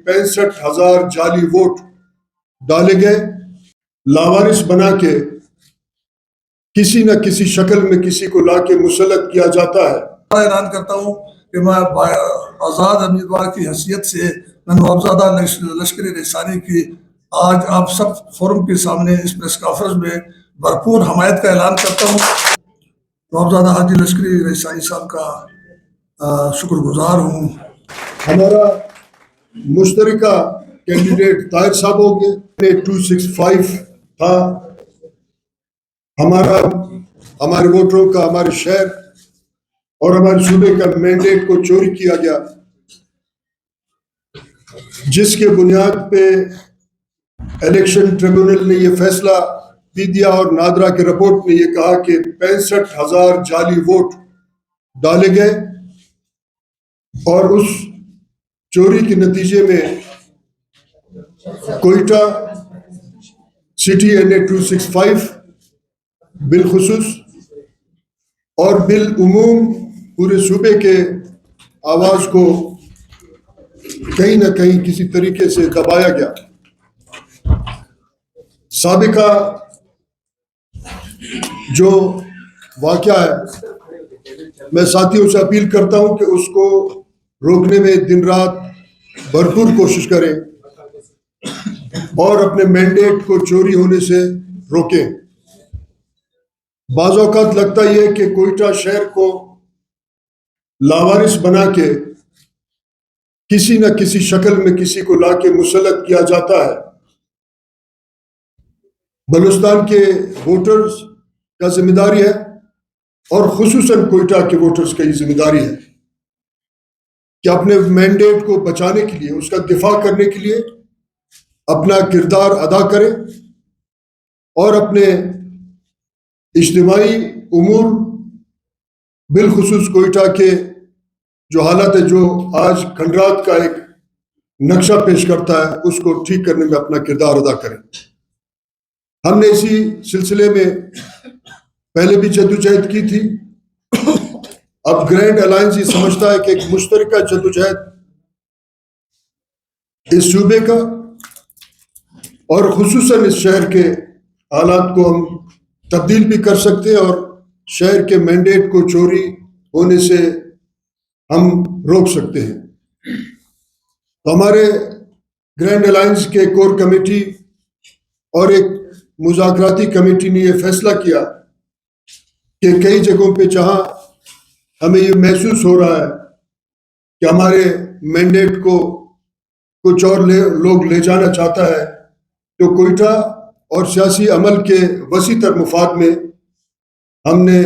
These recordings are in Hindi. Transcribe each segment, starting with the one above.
65,000 जाली वोट डाले गए, लावारिस बना के किसी न किसी शक्ल में किसी को लाके मुसल्लत किया जाता है। ऐलान करता हूँ कि मैं आज़ाद उम्मीदवार की हैसियत से मैं नवाबजादा लश्करी रईसानी की आज आप सब फोरम के सामने इस प्रेस कॉन्फ्रेंस में भरपूर हमायत का ऐलान करता हूँ। नवाबजादा हाजी लश्करी रईसानी साहब का शुक्रगुजार हूँ। हमारा मुश्तरका कैंडिडेट ताहिर साहब होंगे, 265 था। हमारे वोटरों का, हमारे शहर और हमारे सूबे का मैंडेट को चोरी किया गया, जिसके बुनियाद पे इलेक्शन ट्रिब्यूनल ने यह फैसला भी दिया और नादरा की रिपोर्ट में यह कहा कि 65,000 जाली वोट डाले गए और उस चोरी के नतीजे में कोयटा सिटी NA 265 बिलखुसूस और बिल उमूम पूरे सूबे के आवाज को कहीं ना कहीं किसी तरीके से दबाया गया। साबिका जो वाक़या है, मैं साथियों से अपील करता हूं कि उसको रोकने में दिन रात भरपूर कोशिश करें और अपने मैंडेट को चोरी होने से रोकें। बाज़ औक़ात लगता ही है कि कोयटा शहर को लावारिस बना के किसी न किसी शक्ल में किसी को लाके मुसल्लत किया जाता है। बलूचिस्तान के वोटर्स का जिम्मेदारी है और खुसूसन कोयटा के वोटर्स की जिम्मेदारी है कि अपने मैंडेट को बचाने के लिए, उसका दिफा करने के लिए अपना किरदार अदा करें और अपने इज्तिमाई उमूर बिलखुसूस कोयटा के जो हालत है, जो आज खंडरात का एक नक्शा पेश करता है, उसको ठीक करने में अपना किरदार अदा करें। हमने इसी सिलसिले में पहले भी जद्दोजहद की थी। अब ग्रैंड अलायंस ये समझता है कि एक मुश्तरका जद्दोजहद इस सूबे का और खुसूसन इस शहर के हालात को हम तब्दील भी कर सकते हैं और शहर के मैंडेट को चोरी होने से हम रोक सकते हैं। तो हमारे ग्रैंड अलायंस के कोर कमेटी और एक मुज़ाकराती कमेटी ने यह फैसला किया कि कई जगहों पे जहां हमें ये महसूस हो रहा है कि हमारे मैंडेट को कुछ और लोग ले जाना चाहता है, तो कोयटा और सियासी अमल के वसी तर मुफाद में हमने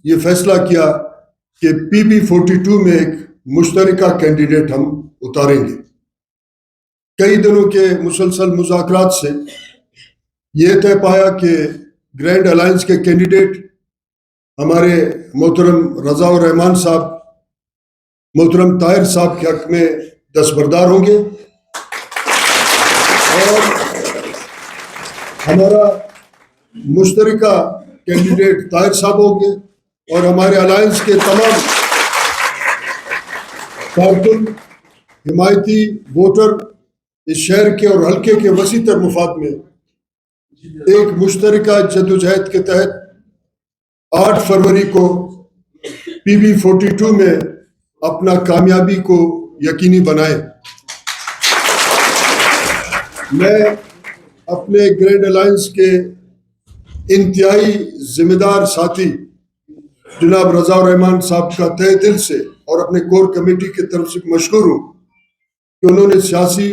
ये फैसला किया कि PB 42 में एक मुश्तरका कैंडिडेट हम उतारेंगे। कई दिनों के मुसलसल मुज़ाकरात से ये तय पाया कि ग्रैंड अलायंस के कैंडिडेट हमारे मोहतरम रज़ाउर रहमान साहब, मोहतरम ताहिर साहब के हक में दस्तबरदार होंगे और हमारा मुश्तरका कैंडिडेट ताहिर साहब होंगे और हमारे अलायंस के तमाम कारकुन, हिमायती वोटर इस शहर के और हल्के के वसी तर मुफाद में एक मुश्तरका जद्दोजहद के तहत 8 फरवरी को PB 42 में अपना कामयाबी को यकीनी बनाए। मैं अपने ग्रैंड अलायंस के इंतहाई जिम्मेदार साथी जनाब रज़ाउर रहमान साहब का तहे दिल से और अपने कोर कमेटी की तरफ से मशकूर हूँ कि उन्होंने सियासी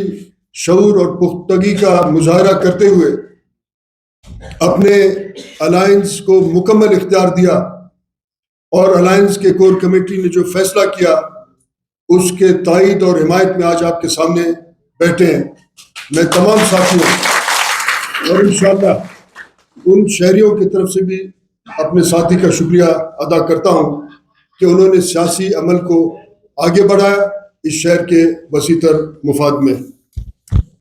शऊर और पुख्तगी का मुजाहरा करते हुए अपने अलायंस को मुकम्मल इख्तियार दिया और अलायंस के कोर कमेटी ने जो फैसला किया उसके तायद और हिमायत में आज आपके सामने बैठे हैं। मैं तमाम साथियों और इंशाअल्लाह उन शहरियों की तरफ से भी अपने साथी का शुक्रिया अदा करता हूं कि उन्होंने सियासी अमल को आगे बढ़ाया इस शहर के वसीतर मुफाद में।